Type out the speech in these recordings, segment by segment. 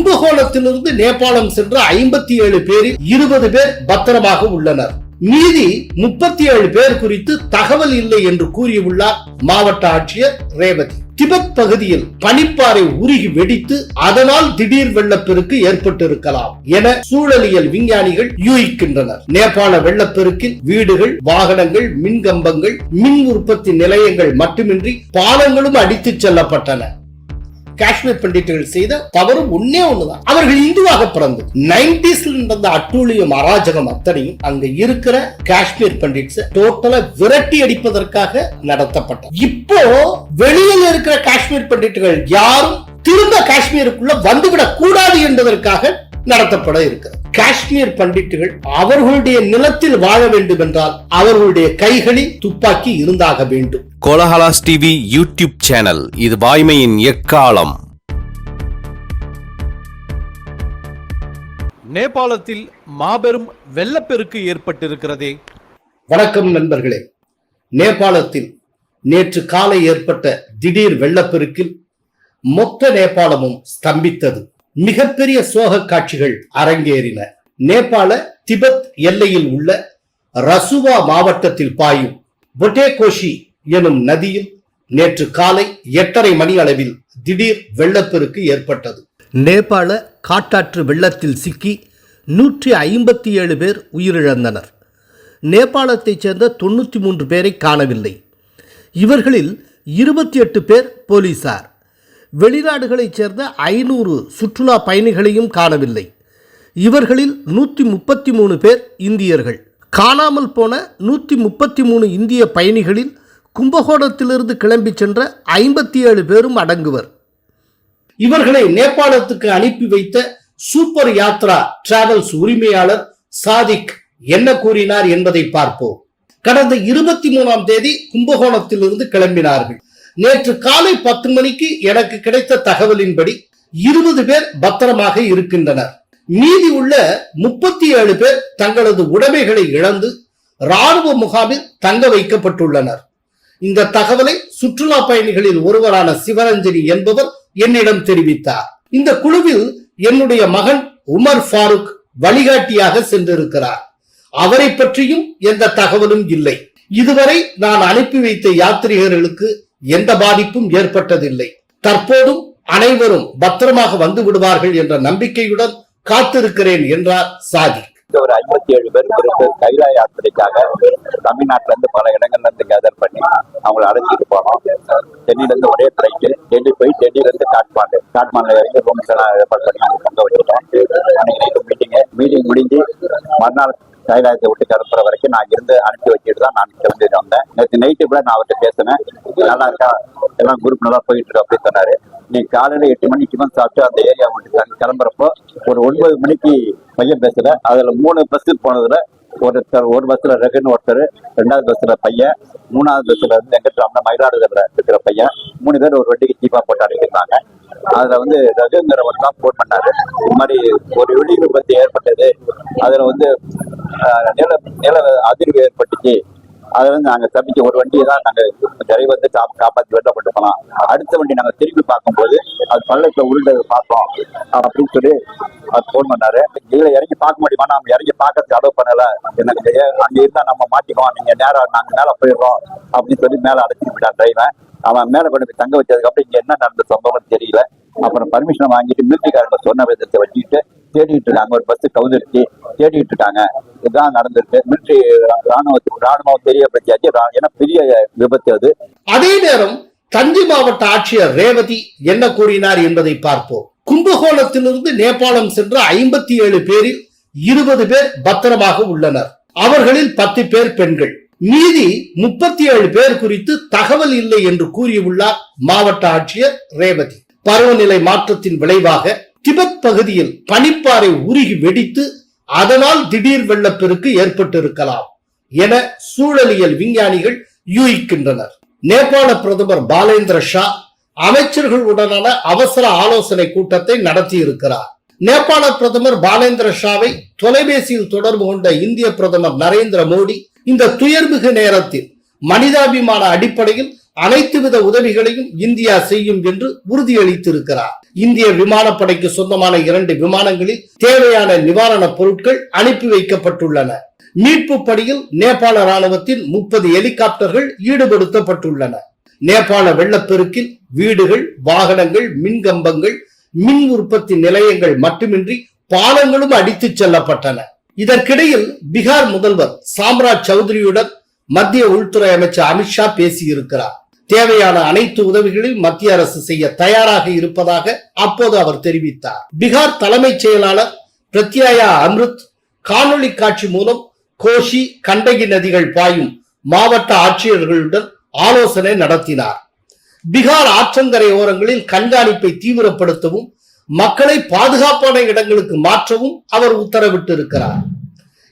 கும்பகோணத்திலிருந்து நேபாளம் சென்ற 57 பேரில் 20 பேர் பத்திரமாக உள்ளனர். மீதி 37 பேர் குறித்து தகவல் இல்லை என்று கூறியுள்ளார் மாவட்ட ஆட்சியர் ரேவதி. திபெத் பகுதியில் பனிப்பாறை உருகி வெடித்து அதனால் திடீர் வெள்ளப்பெருக்கு ஏற்பட்டிருக்கலாம் என சூழலியல் விஞ்ஞானிகள் யூகிக்கின்றனர். நேபாள வெள்ளப்பெருக்கில் வீடுகள், வாகனங்கள், மின்கம்பங்கள், மின் உற்பத்தி நிலையங்கள் மட்டுமின்றி பாலங்களும் அடித்துச் செல்லப்பட்டன. காஷ்மீர் பண்டிட்டுகள் செய்த தவறும் ஒன்னே ஒண்ணுதான், அவர்கள் இந்துவாக பிறந்து 90s நடந்த அட்டூழியம் அராஜகம் அத்தனையும் அங்க இருக்கிற காஷ்மீர் பண்டிட்ஸ் டோட்டலா விரட்டி அடிப்பதற்காக நடத்தப்பட்டது. இப்போ வெளியில் இருக்கிற காஷ்மீர் பண்டிட்டுகள் யாரும் திரும்ப காஷ்மீருக்குள்ள வந்துவிடக் கூடாது என்பதற்காக நடத்தப்பட இருக்கிறது. காஷ்மீர் பண்டிட்டுகள் அவர்களுடைய நிலத்தில் வாழ வேண்டும் என்றால் அவர்களுடைய கைகளில் துப்பாக்கி இருந்தாக வேண்டும். கோலஹலாஸ் டிவி யூடியூப் சேனல், இது வாய்மையின் எக்காலம். நேபாளத்தில் மாபெரும் வெள்ளப்பெருக்கு ஏற்பட்டிருக்கிறதே. வணக்கம் நண்பர்களே. நேபாளத்தில் நேற்று காலை ஏற்பட்ட திடீர் வெள்ளப்பெருக்கில் மொத்த நேபாளமும் ஸ்தம்பித்தது. மிகப்பெரிய சோக காட்சிகள் அரங்கேறின. நேபாள திபெத் எல்லையில் உள்ள ரசுவா மாவட்டத்தில் பாயும் பொட்டேகோஷி எனும் நதியில் நேற்று காலை 8:30 மணி அளவில் திடீர் வெள்ளப்பெருக்கு ஏற்பட்டது. நேபாள காட்டாற்று வெள்ளத்தில் சிக்கி 157 பேர் உயிரிழந்தனர். நேபாளத்தைச் சேர்ந்த 93 பேரை காணவில்லை. இவர்களில் 28 பேர் போலீசார். வெளிநாடுகளைச் சேர்ந்த 500 சுற்றுலா பயணிகளையும் காணவில்லை. இவர்களில் 133 பேர் இந்தியர்கள். காணாமல் போன 133 இந்திய பயணிகளில் கும்பகோணத்திலிருந்து கிளம்பி சென்ற 57 பேரும் அடங்குவர். இவர்களை நேபாளத்துக்கு அனுப்பி வைத்த சூப்பர் யாத்ரா டிராவல்ஸ் உரிமையாளர் சாதிக் என்ன கூறினார் என்பதை பார்ப்போம். கடந்த 23ஆம் தேதி கும்பகோணத்திலிருந்து கிளம்பினார்கள். நேற்று காலை 10 மணிக்கு எனக்கு கிடைத்த தகவலின்படி 20 பேர் பத்திரமாக இருக்கின்றனர். மீதி உள்ள 37 பேர் தங்களது உடைமைகளை இழந்து ராணுவ முகாமில் தங்க வைக்கப்பட்டுள்ளனர். இந்த தகவலை சுற்றுலா பயணிகளில் ஒருவரான சிவரஞ்சனி என்பவர் என்னிடம் தெரிவித்தார். இந்த குழுவில் என்னுடைய மகன் உமர் ஃபாரூக் வழிகாட்டியாக சென்றிருக்கிறார். அவரை பற்றியும் எந்த தகவலும் இல்லை. இதுவரை நான் அனுப்பி வைத்த யாத்ரீகர்களுக்கு எந்த பாதிப்பும் ஏற்பட்டதில்லை. தற்போதும் அனைவரும் பத்திரமாக வந்து விடுவார்கள் என்ற நம்பிக்கையுடன் காத்திருக்கிறேன் என்றார் சாதிக். ஒரு 57 பேருக்கு கைலா யாத்திரைக்காக தமிழ்நாட்டில இருந்து பல இடங்கள்ல இருந்து கேதர் பண்ணி அவங்களை அழைச்சிட்டு போனோம். டெல்லியில இருந்து ஒரே பிளைட் டெல்லி போய் டெல்லியில இருந்து காட்மாண்டுல இறங்கி ரூம்ஸ் எல்லாம் ஏற்பாடு பண்ணி அவங்க தங்க வச்சுட்டோம். அன்னைக்கு மீட்டிங் முடிஞ்சு மறுநாள் கைலாயத்தை விட்டு கிளம்புற வரைக்கும் நான் இருந்து அனுப்பி வச்சுட்டு தான் நான் கிளம்பி வந்தேன். நேற்று நைட்டு கூட நான் அவர்கிட்ட பேசினேன். நல்லா இருக்கா, எல்லாம் குரூப் நல்லா போயிட்டு இருக்கு அப்படின்னு சொன்னாரு. நீ காலையில 8 மணிக்கு தான் சாப்பிட்டு அந்த ஏரியா விட்டு கிளம்புறப்போ ஒரு 9 மணிக்கு பையன் பேசுற. அதுல 3 பஸ் போனதுல ஒரு பஸ்ல ரகுன்னு ஒருத்தர், 2வது பஸ்ல பையன், 3வது பஸ்ல இருந்து எங்கிட்ட மயிலாடுதுறையில இருக்கிற பையன், 3 பேர் ஒரு வண்டிக்கு சீப்பா போட்டு அனுப்பியிருந்தாங்க. அதுல ரகுங்கிறவர் தான் போன் பண்ணாரு. இது மாதிரி ஒரு வெடி விபத்து ஏற்பட்டது, அதுல நில அதிர்வு ஏற்பட்டுச்சு, அதுல நாங்க தப்பிச்சு ஒரு வண்டியை தான் நாங்க டிரைவர் வந்து காப்பாற்றி வெளில கொண்டு போனோம். அடுத்த வண்டி நாங்க திரும்பி பார்க்கும்போது அது பள்ளத்துல உருண்டது பார்த்தோம் அப்படின்னு சொல்லி அது போன் பண்ணாரு. இதுல இறங்கி பார்க்க முடியுமா, நம்ம இறங்கி பார்க்கறதுக்கு அலோவ் பண்ணல, எனக்கு அங்க இருந்தா நம்ம மாட்டிக்குவோம், நீங்க நேரம் நாங்க மேல போயிடுறோம் அப்படின்னு சொல்லி மேல அடைச்சிட்டு போயிட்டான் டிரைவன். அவன் மேல கொண்டு போய் தங்க வச்சதுக்கு அப்புறம் இங்க என்ன நடந்த சம்பவம் தெரியல. அப்புறம் பர்மிஷன் வாங்கிட்டு மிலிட்டரிக்காரங்க சொன்ன விதத்தை வச்சுக்கிட்டு தேடிட்டு இருக்காங்க. ஒரு பஸ் கவுதிருச்சு தேடிட்டு இருக்காங்க. இதுதான் நடந்திருக்கு. மிலிட்டரி ராணுவம் தெரியப்படுத்தியாச்சு. ஏன்னா பெரிய விபத்து அது. அதே நேரம் தஞ்சை மாவட்ட ஆட்சியர் ரேவதி என்ன கூறினார் என்பதை பார்ப்போம். கும்பகோணத்திலிருந்து நேபாளம் சென்ற 57 பேரில் 20 பேர் பத்திரமாக உள்ளனர். அவர்களில் 10 பேர் பெண்கள். மீதி 37 பேர் குறித்து தகவல் இல்லை என்று கூறியுள்ளார் மாவட்ட ஆட்சியர் ரேவதி. பருவநிலை மாற்றத்தின் விளைவாக திபெத் பகுதியில் பனிப்பாறை உருகி வெடித்து அதனால் திடீர் வெள்ளப்பெருக்கு ஏற்பட்டிருக்கலாம் என சூழலியல் விஞ்ஞானிகள் யூகிக்கின்றனர். நேபாள பிரதமர் பாலேந்திர ஷா அமைச்சர்களுடனான அவசர ஆலோசனை கூட்டத்தை நடத்தி இருக்கிறார். நேபாள பிரதமர் பாலேந்திர ஷாவை தொலைபேசியில் தொடர்பு கொண்ட இந்திய பிரதமர் நரேந்திர மோடி இந்த துயர்மிகு நேரத்தில் மனிதாபிமான அடிப்படையில் அனைத்து வித உதவிகளையும் இந்தியா செய்யும் என்று உறுதியளித்திருக்கிறார். இந்திய விமானப்படைக்கு சொந்தமான 2 விமானங்களில் தேவையான நிவாரணப் பொருட்கள் அனுப்பி வைக்கப்பட்டுள்ளன. மீட்பு பணியில் நேபாள ராணுவத்தின் 30 ஹெலிகாப்டர்கள் ஈடுபடுத்தப்பட்டுள்ளன. நேபாள வெள்ளப்பெருக்கில் வீடுகள், வாகனங்கள், மின்கம்பங்கள், மின் உற்பத்தி நிலையங்கள் மட்டுமின்றி பாலங்களும் அடித்துச் செல்லப்பட்டன. இதற்கிடையில் பீகார் முதல்வர் சாம்ராஜ் சௌத்ரியுடன் மத்திய உள்துறை அமைச்சர் அமித்ஷா பேசியிருக்கிறார். தேவையான அனைத்து உதவிகளையும் மத்திய அரசு செய்ய தயாராக இருப்பதாக அப்போது அவர் தெரிவித்தார். பீகார் தலைமைச் செயலாளர் பிரத்யாயா அம்ருத் காணொளி காட்சி மூலம் கோஷி, கண்டகி நதிகள் பாயும் மாவட்ட ஆட்சியர்களுடன் ஆலோசனை நடத்தினார். பீகார் ஆற்றங்கரை ஓரங்களில் கண்காணிப்பை தீவிரப்படுத்தவும் மக்களை பாதுகாப்பான இடங்களுக்கு மாற்றவும் அவர் உத்தரவிட்டிருக்கிறார்.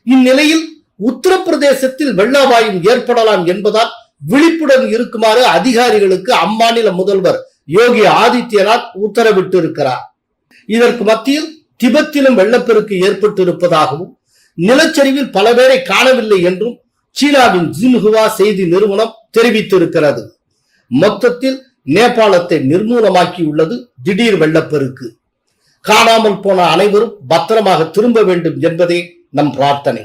இந்நிலையில் உத்தரப்பிரதேசத்தில் வெள்ள அபாயம் ஏற்படலாம் என்பதால் விழிப்புடன் இருக்குமாறு அதிகாரிகளுக்கு அம்மாநில முதல்வர் யோகி ஆதித்யநாத் உத்தரவிட்டிருக்கிறார். இதற்கு மத்தியில் திபெத்திலும் வெள்ளப்பெருக்கு ஏற்பட்டிருப்பதாகவும் நிலச்சரிவில் பல பேரை காணவில்லை என்றும் சீனாவின் ஜின்ஹுவா செய்தி நிறுவனம் தெரிவித்திருக்கிறது. மொத்தத்தில் நேபாளத்தை நிர்மூலமாக்கியுள்ளது திடீர் வெள்ளப்பெருக்கு. காணாமல் போன அனைவரும் பத்திரமாக திரும்ப வேண்டும் என்பதே நம் பிரார்த்தனை.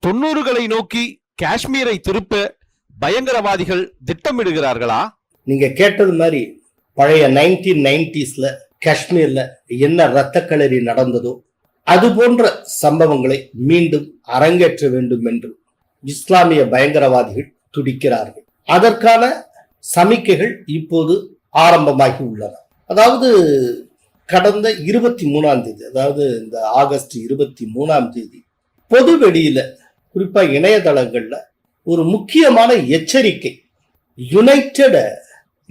90களை நோக்கி காஷ்மீரை திருப்ப பயங்கரவாதிகள் திட்டமிடுகிறார்களா? நீங்க கேட்டது மாதிரி பழைய 1990ஸ்ல காஷ்மீர்ல என்ன இரத்த களரி நடந்ததோ அது போன்ற சம்பவங்களை மீண்டும் அரங்கேற்ற வேண்டும் என்று இஸ்லாமிய பயங்கரவாதிகள் துடிக்கிறார்கள். அதற்கான சமிக்கைகள் இப்போது ஆரம்பமாகி உள்ளன. அதாவது கடந்த 23ஆம் தேதி, அதாவது இந்த ஆகஸ்ட் 23ஆம் தேதி பொது வெளியில, குறிப்பா இணையதளங்கள்ல ஒரு முக்கியமான எச்சரிக்கை யுனைடெட்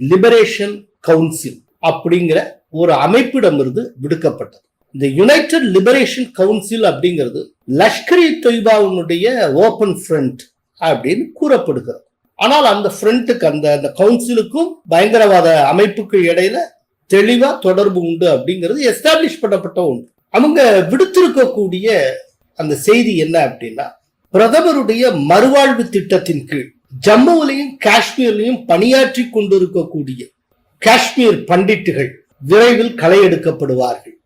லிபரேஷன் கவுன்சில் அப்படிங்கிற ஒரு அமைப்பிடமிருந்து விடுக்கப்பட்டது. இந்த யுனைடெட் லிபரேஷன் கவுன்சில் அப்படிங்கிறது லஷ்கர் இ தொய்பாவினுடைய ஓபன் ஃப்ரண்ட் அப்படின்னு கூறப்படுகிறது. ஆனால் அந்த ஃப்ரண்ட்டுக்கு, அந்த கவுன்சிலுக்கும் பயங்கரவாத அமைப்புக்கு இடையில தெளிவா தொடர்பு உண்டு அப்படிங்கிறது எஸ்டாப்ளிஷ் பண்ணப்பட்ட ஒன்று. அவங்க விடுத்திருக்கக்கூடிய அந்த செய்தி என்ன அப்படின்னா, பிரதமருடைய மறுவாழ்வு திட்டத்தின் கீழ் ஜம்முவிலையும் காஷ்மீர்லையும் பணியாற்றி கொண்டிருக்கக்கூடிய காஷ்மீர் பண்டிட்டுகள் விரைவில் களை எடுக்கப்படுவார்கள்.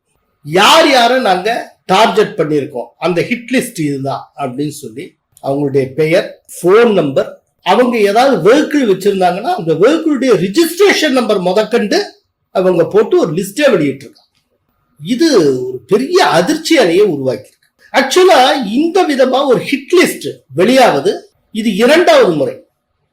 யார் யாரை நாங்க டார்கெட் பண்ணியிருக்கோம், அந்த ஹிட் லிஸ்ட் இதுதான் அப்படின்னு சொல்லி அவங்களுடைய பெயர், போன் நம்பர், அவங்க ஏதாவது வெஹிக்கிள் வச்சிருந்தாங்கன்னா அந்த வெஹிக்கிளுடைய ரிஜிஸ்ட்ரேஷன் நம்பர் முதற்கண்டு அவங்க போட்டு ஒரு லிஸ்டே வெளியிட்டு இருக்காங்க. இது ஒரு பெரிய அதிர்ச்சி அலையை உருவாக்கி இருக்கு. ஆக்சுவலா இந்த விதமா ஒரு ஹிட் லிஸ்ட் வெளியாவது இது 2வது முறை.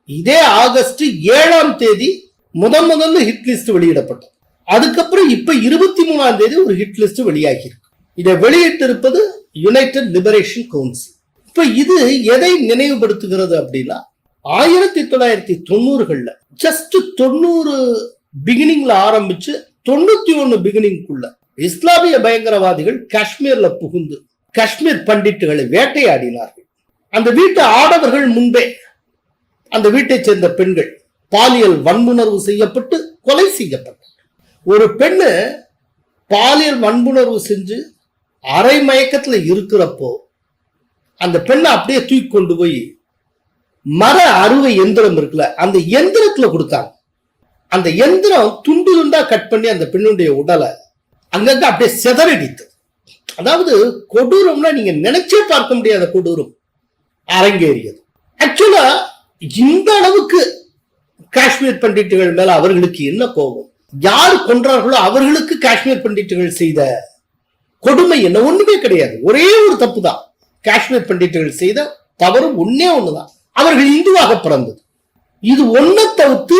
இதே ஆகஸ்ட் 7ஆம் தேதி முதல்ல ஹிட் லிஸ்ட் வெளியிடப்பட்டது. அதுக்கப்புறம் இப்ப 23ஆம் தேதி ஒரு ஹிட் லிஸ்ட் வெளியாகி இருக்கு. இதை வெளியிட்டு இருப்பது யுனைடெட் லிபரேஷன் கவுன்சில். இப்ப இது எதை நினைவுபடுத்துகிறது அப்படின்னா, 1990களில் ஜஸ்ட் 90 பிகினிங்ல ஆரம்பிச்சு 91 பிகினிங்குள்ள இஸ்லாமிய பயங்கரவாதிகள் காஷ்மீர்ல புகுந்து காஷ்மீர் பண்டிட்டுகளை வேட்டையாடினார்கள். அந்த வீட்டு ஆடவர்கள் முன்பே அந்த வீட்டை சேர்ந்த பெண்கள் பாலியல் வன்புணர்வு செய்யப்பட்டு கொலை செய்யப்பட்டார். ஒரு பெண்ணு பாலியல் வன்புணர்வு செஞ்சு அரை மயக்கத்துல இருக்கிறப்போ அந்த பெண்ணை அப்படியே தூக்கி கொண்டு போய் மர அறுவை எந்திரம் இருக்குல்ல, அந்த எந்திரத்துல கொடுத்தாங்க. அந்த எந்திரம் துண்டு துண்டா கட் பண்ணி அந்த பெண்ணுடைய உடலை அங்கங்க அப்படியே சிதறடித்து, அதாவது கொடூரம்னா நீங்க நினைச்சே பார்க்க முடியாத கொடூரம் அரங்கேறியது. ஆக்சுவலா இந்த அளவுக்கு காஷ்மீர் பண்டிட்டுகள் மேல அவர்களுக்கு என்ன கோபம், யார் கொன்றார்களோ அவர்களுக்கு காஷ்மீர் பண்டிட்டுகள் செய்த கொடுமை என்ன? ஒண்ணுமே கிடையாது. ஒரே ஒரு தப்பு தான். காஷ்மீர் பண்டிட்டுகள் செய்த தவறு ஒன்னே ஒண்ணுதான், அவர்கள் இந்துவாக பிறந்தது. இது ஒன்ன தவிர்த்து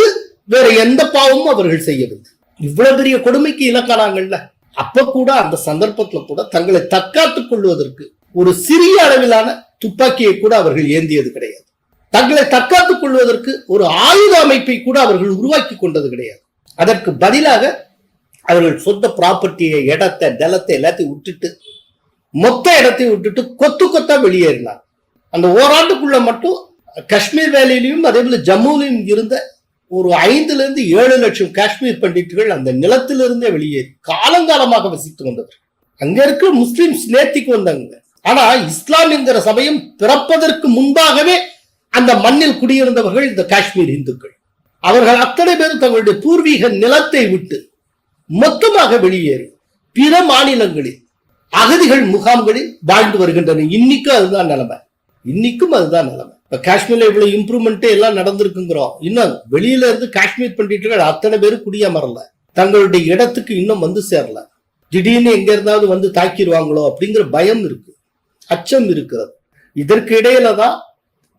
வேற எந்த பாவமும் அவர்கள் செய்யவில்லை. இவ்வளவு பெரிய கொடுமைக்கு இலக்கானாங்கல்ல, அப்ப கூட அந்த சந்தர்ப்பத்துல கூட தங்களை தற்காத்துக் கொள்வதற்கு ஒரு சிறிய அளவிலான துப்பாக்கியை கூட அவர்கள் ஏந்தியது கிடையாது. தங்களை தற்காத்துக் கொள்வதற்கு ஒரு ஆயுத அமைப்பை கூட அவர்கள் உருவாக்கி கொண்டது கிடையாது. அதற்கு பதிலாக அவர்கள் சொந்த ப்ராப்பர்ட்டியை, இடத்தை, நிலத்தை எல்லாத்தையும் விட்டுட்டு, மொத்த இடத்தையும் விட்டுட்டு கொத்து கொத்தா வெளியேறினார். அந்த ஓராண்டுக்குள்ள மட்டும் காஷ்மீர் வேலையிலையும் அதே போல ஜம்முவிலும் இருந்த ஒரு 5-7 லட்சம் காஷ்மீர் பண்டிட்டுகள் அந்த நிலத்திலிருந்தே வெளியேறி காலங்காலமாக வசித்து வந்தவர். அங்க இருக்கிற முஸ்லிம்ஸ் நேர்த்திக்கு வந்தாங்க. ஆனா இஸ்லாம் என்கிற சமயம் பிறப்பதற்கு முன்பாகவே அந்த மண்ணில் குடியிருந்தவர்கள் இந்த காஷ்மீர் இந்துக்கள். அவர்கள் அத்தனை பேரும் தங்களுடைய பூர்வீக நிலத்தை விட்டு மொத்தமாக வெளியேறி பிற மாநிலங்களில் அகதிகள் முகாம்களில் வாழ்ந்து வருகின்றனர். இன்னைக்கும் அதுதான் நிலைமை. இப்ப காஷ்மீர்ல இவ்வளவு இம்ப்ரூவ்மெண்ட் எல்லாம் நடந்திருக்குங்கிறோம். இன்னும் வெளியில இருந்து காஷ்மீர் பண்டிட்டுகள் அத்தனை பேரும் குடியமரல, தங்களுடைய இடத்துக்கு இன்னும் வந்து சேரல. திடீர்னு எங்க இருந்தாவது வந்து தாக்கிடுவாங்களோ அப்படிங்கிற பயம் இருக்கு, அச்சம் இருக்கிறது. இதற்கு இடையில தான்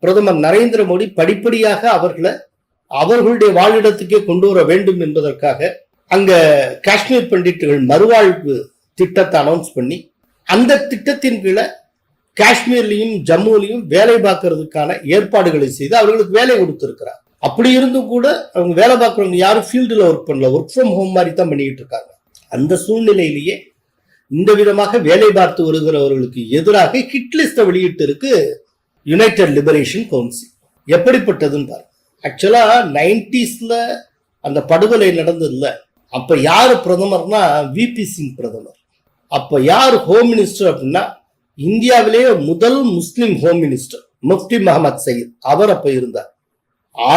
பிரதமர் நரேந்திர மோடி படிப்படியாக அவர்களை அவர்களுடைய வாழிடத்துக்கே கொண்டு வர வேண்டும் என்பதற்காக அங்க காஷ்மீர் பண்டிட்டுகள் மறுவாழ்வு திட்டத்தை அனௌன்ஸ் பண்ணி அந்த திட்டத்தின் கீழே காஷ்மீர்லயும் ஜம்முலையும் வேலை பார்க்கறதுக்கான ஏற்பாடுகளை செய்து அவர்களுக்கு வேலை கொடுத்திருக்கிறார். அப்படி இருந்தும் கூட அவங்க வேலை பார்க்கறவங்க யாரும் ஃபீல்டுல ஒர்க் பண்ணல, ஒர்க் ஃப்ரம் ஹோம் மாதிரி தான் பண்ணிட்டு இருக்காங்க. அந்த சூழ்நிலையிலேயே இந்த விதமாக வேலை பார்த்து வருகிறவர்களுக்கு எதிராக ஹிட் லிஸ்ட வெளியிட்டு இருக்கு யுனைடெட் லிபரேஷன் கவுன்சில். எப்படிப்பட்டதுன்னு பாருங்க. ஆக்சுவலா 90s அந்த படுகொலை நடந்ததுல அப்ப யாரு பிரதமர்னா விபி சிங் பிரதமர். அப்ப யார் ஹோம் மினிஸ்டர் அப்படின்னா இந்தியாவிலேயே முதல் Muslim home minister Mufti Mohammad Sayeed, அவர் அப்ப இருந்தார்.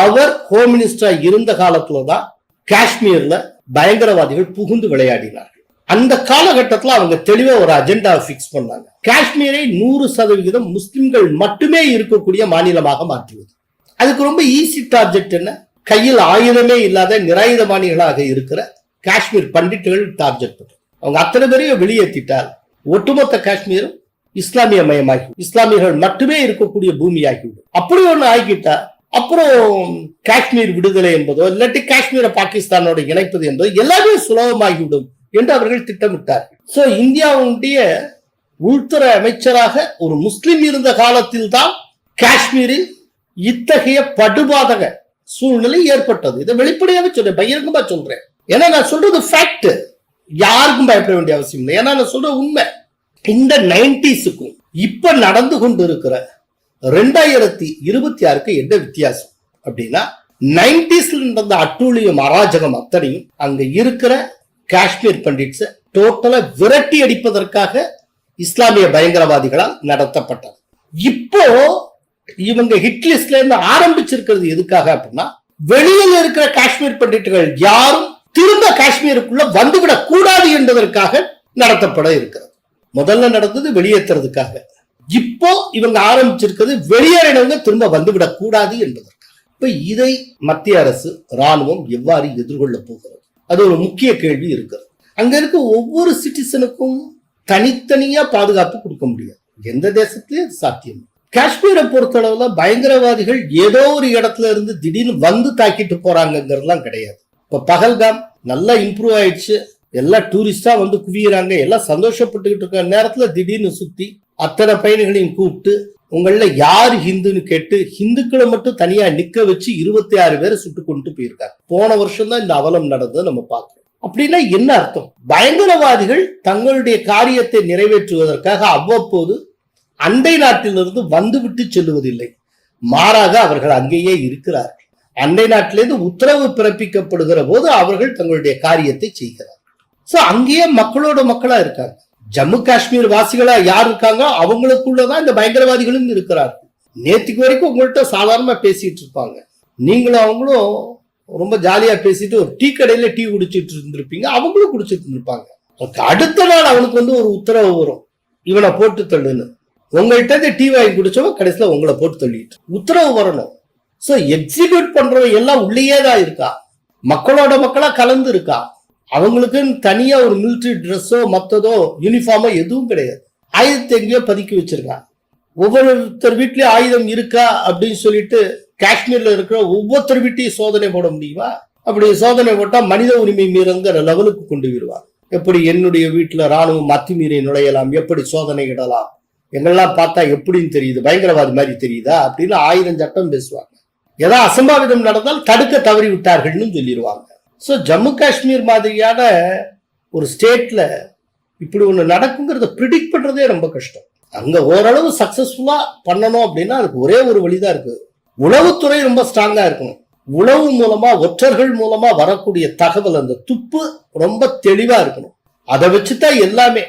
அவர் ஹோம் மினிஸ்டரா இருந்த காலத்துலதான் காஷ்மீர்ல பயங்கரவாதிகள் புகுந்து விளையாடினார்கள். அந்த காலகட்டத்தில் அவங்க தெளிவா ஒரு அஜெண்டா பிக்ஸ் பண்ணாங்க. காஷ்மீரை 100% முஸ்லிம்கள் மட்டுமே இருக்கக்கூடிய மாநிலமாக மாற்றுவது. அதுக்கு ரொம்ப ஈஸி டார்கெட் என்ன? கையில் ஆயுதமே இல்லாத நிராயுதபாணிகளாக இருக்கிற காஷ்மீர் பண்டிட்டுகள் டார்கெட் பண்ணு. அவங்க அத்தனை பேரையும் வெளியேற்றிட்டால் ஒட்டுமொத்த காஷ்மீரும் இஸ்லாமிய மயமாகி இஸ்லாமியர்கள் மட்டுமே இருக்கக்கூடிய பூமியாகிவிடும். அப்படி ஒண்ணு ஆகிட்டா அப்புறம் காஷ்மீர் விடுதலை என்பதோ இல்லாட்டி காஷ்மீரை பாகிஸ்தானோட இணைப்பது என்பதோ எல்லாமே சுலபமாகிவிடும் என்று அவர்கள் திட்டமிட்டார்கள். சோ இந்தியாவுடைய உள்துறை அமைச்சராக ஒரு முஸ்லிம் இருந்த காலத்தில் தான் காஷ்மீரில் இத்தகைய படுபாதக சூழ்நிலை ஏற்பட்டது. இதை வெளிப்படையாவே சொல்றேன், பகிரங்கமா சொல்றேன். ஏன்னா நான் சொல்றது ஃபேக்ட், யாருக்கும் பயப்பட வேண்டிய அவசியம் இல்லை. ஏன்னா நான் சொல்ற உண்மை. இந்த 90sக்கும் இப்ப நடந்து கொண்டு இருக்கிற 2026க்கு என்ன வித்தியாசம் அப்படின்னா 90sல நடந்த அட்டூழியம் அராஜகம் அத்தனையும் அங்க இருக்கிற காஷ்மீர் பண்டிட்ஸ் டோட்டலா விரட்டி அடிப்பதற்காக இஸ்லாமிய பயங்கரவாதிகளால் நடத்தப்பட்டது. இப்போ இவங்க ஹிட்லிஸ்ட்ல இருந்து ஆரம்பிச்சிருக்கிறது எதுக்காக அப்படின்னா வெளியில் இருக்கிற காஷ்மீர் பண்டிட்டுகள் யாரும் திரும்ப காஷ்மீருக்குள்ள வந்துவிடக் கூடாது என்பதற்காக நடத்தப்பட இருக்கிறது. முதல்ல நடந்தது வெளியேற்றுறதுக்காக, இப்போ இவங்க ஆரம்பிச்சிருக்கிறது வெளியேறினவங்க திரும்ப வந்துவிடக் கூடாது என்பதற்காக. இப்ப இதை மத்திய அரசு ராணுவம் எவ்வாறு எதிர்கொள்ள போகிறது? அது ஒரு முக்கிய கேள்வி இருக்கிறது. அங்க இருக்க ஒவ்வொரு சிட்டிசனுக்கும் தனித்தனியா பாதுகாப்பு கொடுக்க முடியாது, எந்த தேசத்திலேயும் சாத்தியம். காஷ்மீரை பொறுத்தளவுல பயங்கரவாதிகள் ஏதோ ஒரு இடத்துல இருந்து திடீர்னு வந்து தாக்கிட்டு போறாங்கிறதுலாம் கிடையாது. இப்ப பகல்காம் நல்லா இம்ப்ரூவ் ஆயிடுச்சு, எல்லாம் டூரிஸ்டா வந்து குவியறாங்க, எல்லாம் சந்தோஷப்பட்டுக்கிட்டு இருக்க நேரத்துல திடீர்னு சுத்தி அத்தனை பயணிகளையும் கூப்பிட்டு உங்கள யாரு ஹிந்துன்னு கேட்டு ஹிந்துக்களை மட்டும் தனியா நிக்க வச்சு 26 பேரை சுட்டு கொண்டு போயிருக்காங்க. போன வருஷம் தான் இந்த அவலம் நடந்தது நம்ம பார்க்கிறோம். அப்படின்னா என்ன அர்த்தம்? பயங்கரவாதிகள் தங்களுடைய காரியத்தை நிறைவேற்றுவதற்காக அவ்வப்போது அண்டை நாட்டிலிருந்து வந்துவிட்டு செல்லுவதில்லை, மாறாக அவர்கள் அங்கேயே இருக்கிறார்கள். அண்டை நாட்டிலிருந்து உத்தரவு பிறப்பிக்கப்படுகிற போது அவர்கள் தங்களுடைய காரியத்தை செய்கிறார்கள். சோ அங்கேயே மக்களோட மக்களா இருக்காங்க. ஜம்மு காஷ்மீர் வாசிகளா யார் இருக்காங்க அவங்களுக்குள்ளதான் இந்த பயங்கரவாதிகளும் இருக்கிறார்கள். நேற்றுக்கு வரைக்கும் உங்கள்கிட்ட சாதாரணமா பேசிட்டு இருப்பாங்க, நீங்களும் அவங்களும் ரொம்ப ஜாலியா பேசிட்டு ஒரு டீ கடையில டீ குடிச்சிட்டு இருந்திருப்பீங்க, அவங்களும் குடிச்சிட்டு இருந்திருப்பாங்க. அடுத்த நாள் அவனுக்கு வந்து ஒரு உத்தரவு வரும், இவனை போட்டு தள்ளுன்னு. உங்கள்கிட்ட டீ வாங்கி குடிச்சவன் கடைசியில உங்களை போட்டு தள்ளிட்டு உத்தரவு வரணும். சோ எக்ஸிக்யூட் பண்றவன் எல்லாம் உள்ளேயே தான் இருக்கா, மக்களோட மக்களா கலந்து இருக்கா. அவங்களுக்கு தனியா ஒரு மிலிட்டரி ட்ரெஸ்ஸோ மத்ததோ யூனிஃபார்மோ எதுவும் கிடையாது. ஆயுதத்தை எங்கேயோ பதுக்கி வச்சிருக்கான். ஒவ்வொருத்தர் வீட்லயும் ஆயுதம் இருக்கா அப்படின்னு சொல்லிட்டு காஷ்மீர்ல இருக்கிற ஒவ்வொருத்தர் வீட்டையும் சோதனை போட முடியுமா? அப்படி சோதனை போட்டா மனித உரிமை மீறங்கிற லெவலுக்கு கொண்டு வருவாங்க. எப்படி என்னுடைய வீட்டுல ராணுவம் அத்துமீறி நுழையலாம், எப்படி சோதனை இடலாம், எங்கெல்லாம் பார்த்தா எப்படின்னு தெரியுது, பயங்கரவாதி மாதிரி தெரியுதா அப்படின்னு 1000 சட்டம் பேசுவாங்க. ஏதாவது அசம்பாவிதம் நடந்தால் தடுக்க தவறி விட்டார்கள்னு சொல்லிடுவாங்க. ஸோ ஜம்மு காஷ்மீர் மாதிரியான ஒரு ஸ்டேட்ல இப்படி ஒண்ணு நடக்குங்கிறத ப்ரிடிக்ட் பண்றதே ரொம்ப கஷ்டம். அங்க ஓரளவு சக்சஸ்ஃபுல்லா பண்ணணும் அப்படின்னா அதுக்கு ஒரே ஒரு வழிதான் இருக்கு, உளவுத்துறை ரொம்ப ஸ்ட்ராங்கா இருக்கணும். உளவு மூலமா ஒற்றர்கள் மூலமா வரக்கூடிய தகவல் அந்த துப்பு ரொம்ப தெளிவா இருக்கணும். அதை வச்சுதான் எல்லாமே.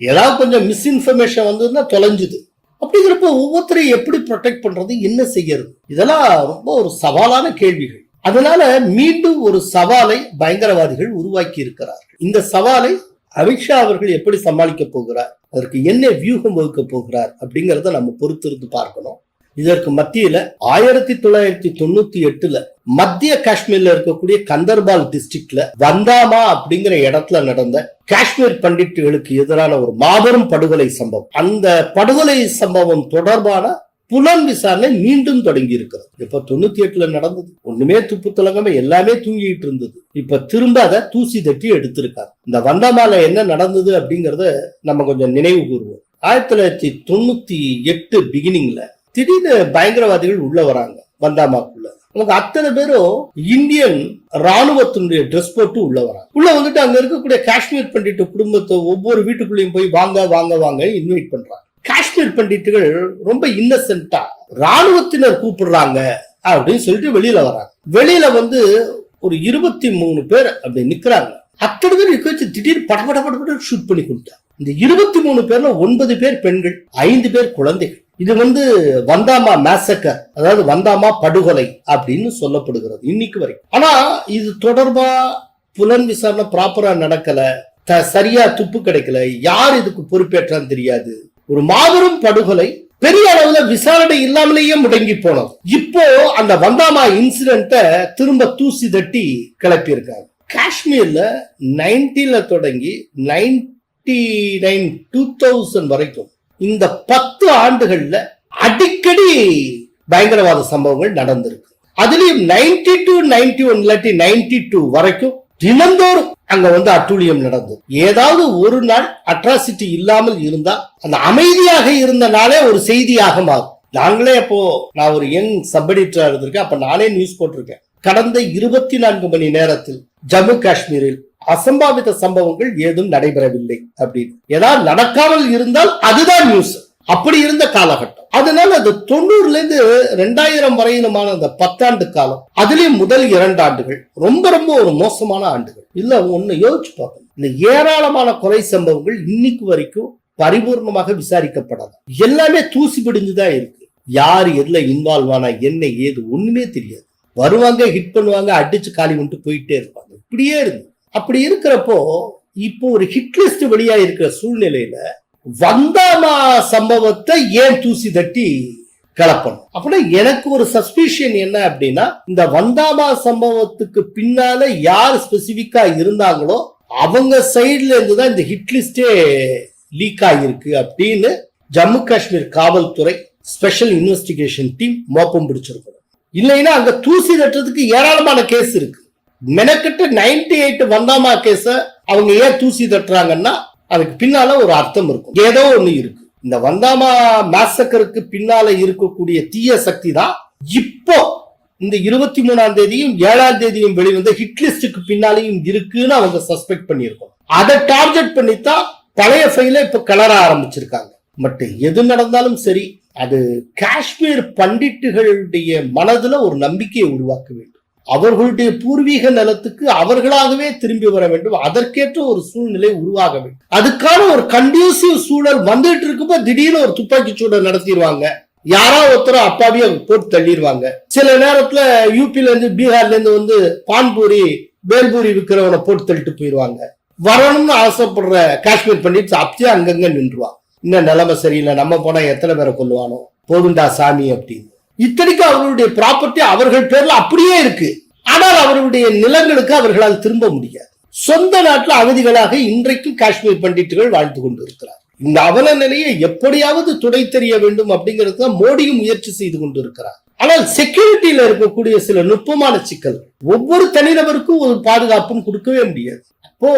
ஏதாவது கொஞ்சம் மிஸ்இன்ஃபர்மேஷன் வந்ததுன்னா தொலைஞ்சுது. அப்படிங்கிறப்ப ஒவ்வொருத்தரையும் எப்படி ப்ரொடெக்ட் பண்றது, என்ன செய்யறது, இதெல்லாம் ரொம்ப ஒரு சவாலான கேள்விகள். அதனால மீண்டும் ஒரு சவாலை பயங்கரவாதிகள் உருவாக்கி இருக்கிறார்கள். இந்த சவாலை அமித்ஷா அவர்கள் எப்படி சமாளிக்க போகிறார், அதற்கு என்ன வியூகம் வகுக்க போகிறார் அப்படிங்கறத நம்ம பொறுத்திருந்து பார்க்கணும். இதற்கு மத்தியில 1998 மத்திய காஷ்மீர்ல இருக்கக்கூடிய கந்தர்பால் டிஸ்ட்ரிக்ட்ல வந்தாமா அப்படிங்கிற இடத்துல நடந்த காஷ்மீர் பண்டிட்டுகளுக்கு எதிரான ஒரு மாபெரும் படுகொலை சம்பவம், அந்த படுகொலை சம்பவம் தொடர்பான புலன் விசாரணை மீண்டும் தொடங்கி இருக்கிறது. இப்ப 98 நடந்தது, ஒண்ணுமே துப்பு துலகமே எல்லாமே தூங்கிட்டு இருந்தது. இப்ப திரும்ப அதை தூசி தட்டி எடுத்திருக்காங்க. இந்த வந்தாமால என்ன நடந்தது அப்படிங்கறத நம்ம கொஞ்சம் நினைவு கூறுவோம். 1998 பிகினிங்ல திடீர்னு பயங்கரவாதிகள் உள்ள வராங்க வந்தாமாக்குள்ள. அவங்க அத்தனை பேரும் இந்தியன் ராணுவத்தினுடைய ட்ரெஸ் போட்டு உள்ள வராங்க. உள்ள வந்துட்டு அங்க இருக்கக்கூடிய காஷ்மீர் பண்டிட்டு குடும்பத்தை ஒவ்வொரு வீட்டுக்குள்ளேயும் போய் வாங்க வாங்க வாங்க இன்வைட் பண்றாங்க. காஷ்மீர் பண்டிட்டுகள் ரொம்ப இன்னசென்ட்டா ராணுவத்தினர் கூப்பிடுறாங்க அப்படின்னு சொல்லிட்டு வெளியில வராங்க. வெளியில வந்து ஒரு 23 பேர் அப்படி நிக்கிறாங்க. அத்தனை பேர் நிக்க வச்சு திடீர்னு படபட ஷூட் பண்ணி கொடுத்தாங்க. இந்த 23 பேர்ல 9 பேர் பெண்கள், 5 பேர் குழந்தைகள். இது வந்து வந்தாமா மேசக்கர், அதாவது வந்தாமா படுகொலை அப்படின்னு சொல்லப்படுகிறது இன்னைக்கு வரைக்கும். ஆனா இது தொடர்பா புலன் விசாரணை ப்ராப்பரா நடக்கல, சரியா துப்பு கிடைக்கல, யார் இதுக்கு பொறுப்பேற்றான்னு தெரியாது. ஒரு மாபெரும் படுகொலை பெரிய அளவுல விசாரணை இல்லாமலேயே முடங்கி போனது. இப்போ அந்த வந்தாமா இன்சிடென்ட்ட திரும்ப தூசி தட்டி கிளப்பி இருக்காங்க. காஷ்மீர்ல 90ல தொடங்கி 99 2000 வரைக்கும் இந்த 10 ஆண்டுகள்ல அடிக்கடி பயங்கரவாத சம்பவங்கள் நடந்திருக்கு. அதுலயும் 92 91 இல்லாட்டி 92 வரைக்கும் தினந்தோறும் அங்க வந்து அட்டூழியம் நடந்தது. ஏதாவது ஒரு நாள் அட்ராசிட்டி இல்லாமல் இருந்தா அந்த அமைதியாக இருந்த நாளே ஒரு செய்தியாக மாறும். நாங்களே அப்போ நான் ஒரு யங் சப் எடிட்டரா இருந்திருக்கேன். அப்ப நானே நியூஸ் போட்டிருக்கேன். கடந்த 24 மணி நேரத்தில் ஜம்மு காஷ்மீரில் அசம்பாவித சம்பவங்கள் ஏதும் நடைபெறவில்லை அப்படின்னு. ஏதாவது நடக்காமல் இருந்தால் அதுதான் நியூஸ். அப்படி இருந்த காலகட்டம். அதனால அது 90ல இருந்து 2000 வரையிலுமான அந்த 10 ஆண்டு காலம், அதுலயும் முதல் 2 ஆண்டுகள் ரொம்ப ரொம்ப ஒரு மோசமான ஆண்டுகள். இல்ல ஒண்ணு யோசிச்சு பார்க்கணும். இந்த ஏராளமான கொலை சம்பவங்கள் இன்னைக்கு வரைக்கும் பரிபூர்ணமாக விசாரிக்கப்படாது. எல்லாமே தூசி பிடிஞ்சுதான் இருக்கு. யாரு எதுல இன்வால்வ் ஆனா என்ன ஏது ஒண்ணுமே தெரியாது. வருவாங்க, ஹிட் பண்ணுவாங்க, அடிச்சு காலி வந்துட்டு போயிட்டே இருப்பாங்க. இப்படியே இருந்து அப்படி இருக்கிறப்போ இப்போ ஒரு ஹிட் லிஸ்ட் வெளியா இருக்கிற சூழ்நிலையில வந்தாமா சம்பவத்தை ஏன் தூசி தட்டி கலப்பணும்? அப்படின்னா எனக்கு ஒரு சஸ்பிஷன் என்ன அப்படின்னா, இந்த வந்தாமா சம்பவத்துக்கு பின்னால யார் ஸ்பெசிபிக்கா இருந்தாங்களோ அவங்க சைட்ல இருந்துதான் இந்த ஹிட் லிஸ்டே லீக் ஆகிருக்கு அப்படின்னு ஜம்மு காஷ்மீர் காவல்துறை ஸ்பெஷல் இன்வெஸ்டிகேஷன் டீம் மோப்பம் பிடிச்சிருக்கணும். இல்லைன்னா அங்க தூசி தட்டுறதுக்கு ஏராளமான கேஸ் இருக்கு. மெனக்கிட்ட 98 வந்தாமா கேஸ அவங்க ஏன் தூசி தட்டுறாங்கன்னா அதுக்கு பின்னால ஒரு அர்த்தம் இருக்கும், ஏதோ ஒண்ணு இருக்கு. இந்த வந்தாமா மேசக்கருக்கு பின்னால இருக்கக்கூடிய தீய சக்தி தான் இப்போ இந்த 23ஆம் தேதியும் 7ஆம் தேதியும் வெளிவந்த ஹிட்லிஸ்டுக்கு பின்னாலையும் இருக்குன்னு அவங்க சஸ்பெக்ட் பண்ணியிருக்கோம். அதை டார்கெட் பண்ணித்தான் பழைய ஃபைல இப்ப கலர ஆரம்பிச்சிருக்காங்க. பட் எது நடந்தாலும் சரி, அது காஷ்மீர் பண்டிட்டுகளுடைய மனதுல ஒரு நம்பிக்கையை உருவாக்க வேண்டும். அவர்களுடைய பூர்வீக நிலத்துக்கு அவர்களாகவே திரும்பி வர வேண்டும். அதற்கேற்ற ஒரு சூழ்நிலை உருவாக வேண்டும். அதுக்கான ஒரு கண்டியூசிவ் சூழல் வந்துட்டு இருக்கப்ப திடீர்னு ஒரு துப்பாக்கி சூழல் நடத்திடுவாங்க. யாரோ ஒருத்தர அப்பாவிய போட்டு தள்ளிடுவாங்க. சில நேரத்துல யூபில இருந்து பீகார்ல இருந்து வந்து பான்பூரி பேல்பூரி விற்கிறவனை போட்டு தள்ளிட்டு போயிடுவாங்க. வரணும்னு ஆசைப்படுற காஷ்மீர் பண்டிட்ஸ் அப்படியே அங்கங்க நின்றுவாங்க. இன்னும் நிலைமை சரியில்லை, நம்ம போனா எத்தனை பேரை கொல்லுவானோ, போதுண்டா சாமி அப்படின்னு. இத்தனைக்கு அவர்களுடைய ப்ராப்பர்ட்டி அவர்கள் பேர்ல அப்படியே இருக்கு. ஆனால் அவர்களுடைய நிலங்களுக்கு அவர்களால் திரும்ப முடியாது. சொந்த நாட்டில் அகதிகளாக இன்றைக்கும் காஷ்மீர் பண்டிட்டுகள் வாழ்ந்து கொண்டு இருக்கிறார். இந்த அவல நிலையை எப்படியாவது துடை தெரிய வேண்டும் அப்படிங்கிறது தான் மோடியும் முயற்சி செய்து கொண்டு இருக்கிறார். ஆனால் செக்யூரிட்டியில இருக்கக்கூடிய சில நுட்பமான சிக்கல், ஒவ்வொரு தனிநபருக்கும் ஒரு பாதுகாப்பும் கொடுக்கவே முடியாது. அப்போ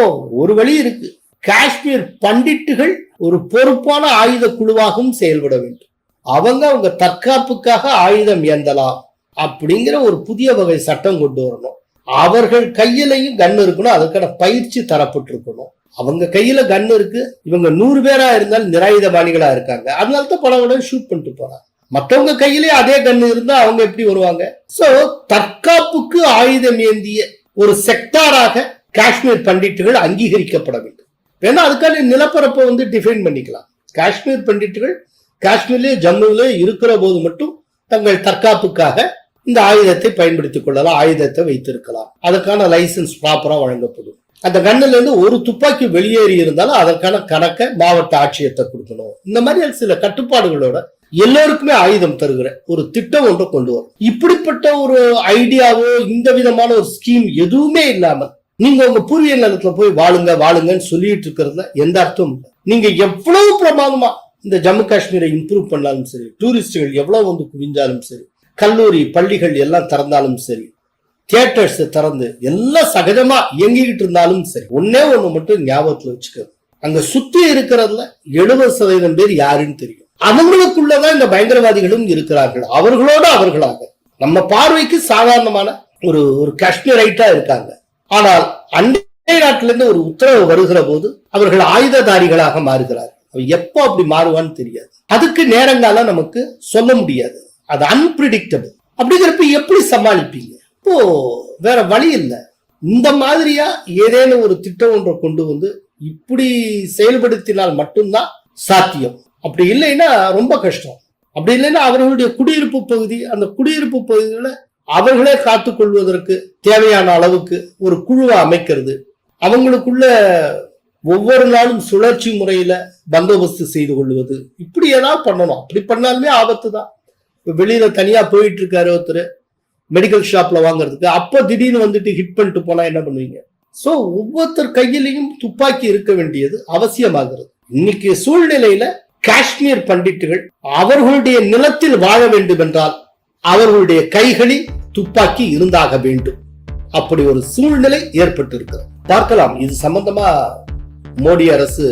ஒரு வழி இருக்கு. காஷ்மீர் பண்டிட்டுகள் ஒரு பொறுப்பான ஆயுத குழுவாகவும் செயல்பட வேண்டும். அவங்க தற்காப்புக்காக ஆயுதம் ஏந்தலாம் அப்படிங்கிற ஒரு புதிய வகை சட்டம் கொண்டு வரணும். அவர்கள் கையிலையும் கன் இருக்கணும், அதுக்கான பயிற்சி தரப்பட்டிருக்கணும். அவங்க கையில கன் இருக்கு, இவங்க 100 பேரா இருந்தாலும் நிராயுதபாணிகளா இருக்காங்க. அதனால்தான் பல உடனே ஷூட் பண்ணிட்டு போறாங்க. மற்றவங்க கையிலேயே அதே கன் இருந்தா அவங்க எப்படி வருவாங்க? சோ தற்காப்புக்கு ஆயுதம் ஏந்திய ஒரு செக்டாராக காஷ்மீர் பண்டிட்டுகள் அங்கீகரிக்கப்பட வேண்டும். ஏன்னா அதுக்கான நிலப்பரப்பை வந்து டிஃபைன் பண்ணிக்கலாம். காஷ்மீர் பண்டிட்டுகள் காஷ்மீர்லயே ஜம்முல இருக்கிற போது மட்டும் தங்கள் தற்காப்புக்காக இந்த ஆயுதத்தை பயன்படுத்திக் கொள்ளலாம், ஆயுதத்தை வைத்திருக்கலாம். அதற்கான லைசன்ஸ் ப்ராப்பரா வழங்கப்படும். அந்த கண்ணுல இருந்து ஒரு துப்பாக்கி வெளியேறி இருந்தாலும் அதற்கான கணக்கை மாவட்ட ஆட்சியத்தை கொடுக்கணும். இந்த மாதிரி சில கட்டுப்பாடுகளோட எல்லோருக்குமே ஆயுதம் தருகிற ஒரு திட்டம் ஒன்று கொண்டு வரும். இப்படிப்பட்ட ஒரு ஐடியாவோ இந்த விதமான ஒரு ஸ்கீம் எதுவுமே இல்லாம நீங்க உங்க பூர்வீக நிலத்துல போய் வாழுங்கன்னு சொல்லிட்டு இருக்கிறதுல எந்த அர்த்தம் இல்லை. நீங்க எவ்வளவு பிரமாதமா இந்த ஜம்மு காஷ்மீரை இம்ப்ரூவ் பண்ணாலும் சரி, டூரிஸ்டுகள் எவ்வளவு வந்து குவிஞ்சாலும் சரி, கல்லூரி பள்ளிகள் எல்லாம் திறந்தாலும் சரி, தியேட்டர்ஸ் திறந்து எல்லாம் சகஜமா இயங்கிக்கிட்டு இருந்தாலும் சரி, ஒன்னே ஒண்ணு மட்டும் ஞாபகத்துல வச்சுக்கிறது, அங்க சுத்தி இருக்கிறதுல 70% பேர் யாருன்னு தெரியும். அவங்களுக்குள்ளதான் இந்த பயங்கரவாதிகளும் இருக்கிறார்கள். அவர்களோடு அவர்களாக நம்ம பார்வைக்கு சாதாரணமான ஒரு காஷ்மீரைட்டா இருக்காங்க. ஆனால் அண்டை நாட்டில இருந்து ஒரு உத்தரவு வருகிற போது அவர்கள் ஆயுததாரிகளாக மாறுகிறார்கள். எப்போ அப்படி மாறுவான்னு தெரியாது. அதுக்கு நேரங்காலம் நமக்கு சொல்ல முடியாது. அது அன்பிரிடிக்டபிள். அப்படிங்கிறப்ப எப்படி சமாளிப்பீங்க? இப்போ வேற வழி இல்லை. இந்த மாதிரியா ஏதேனும் ஒரு திட்டம் ஒன்றை கொண்டு வந்து இப்படி செயல்படுத்தினால் மட்டும்தான் சாத்தியம். அப்படி இல்லைன்னா ரொம்ப கஷ்டம். அப்படி இல்லைன்னா அவர்களுடைய குடியிருப்பு பகுதி, அந்த குடியிருப்பு பகுதிகளை அவர்களே காத்துக் கொள்வதற்கு தேவையான அளவுக்கு ஒரு குழுவை அமைக்கிறது, அவங்களுக்குள்ள ஒவ்வொரு நாளும் சுழற்சி முறையில பந்தோபஸ்து செய்து கொள்வது, இப்படி ஏதாவது பண்ணணும். அப்படி பண்ணாலுமே ஆபத்து தான். வெளியில தனியா போயிட்டு இருக்காரு ஒருத்தர் மெடிக்கல் ஷாப்ல வாங்குறதுக்கு, அப்ப திடீர்னு வந்துட்டு ஹிட் பண்ணிட்டு போனா என்ன பண்ணுவீங்க? சோ ஒவ்வொருத்தர் கையிலையும் துப்பாக்கி இருக்க வேண்டியது அவசியமாகிறது. இன்னைக்கு சூழ்நிலையில காஷ்மீர் பண்டிட்டுகள் அவர்களுடைய நிலத்தில் வாழ வேண்டும் என்றால் அவர்களுடைய கைகளில் துப்பாக்கி இருந்தாக வேண்டும். அப்படி ஒரு சூழ்நிலை ஏற்பட்டு இருக்கிறது. பார்க்கலாம் இது சம்பந்தமா மோடி அரசு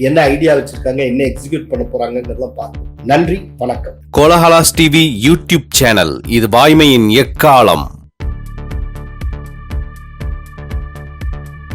என்ன ஐடியா வச்சிருக்காங்க, என்ன எக்ஸிக்யூட் பண்ண போறாங்கிறதெல்லாம் பார்ப்போம். நன்றி, வணக்கம். கோலஹலாஸ் டிவி யூடியூப் சேனல், இது வாய்மையின் எக்காலம்.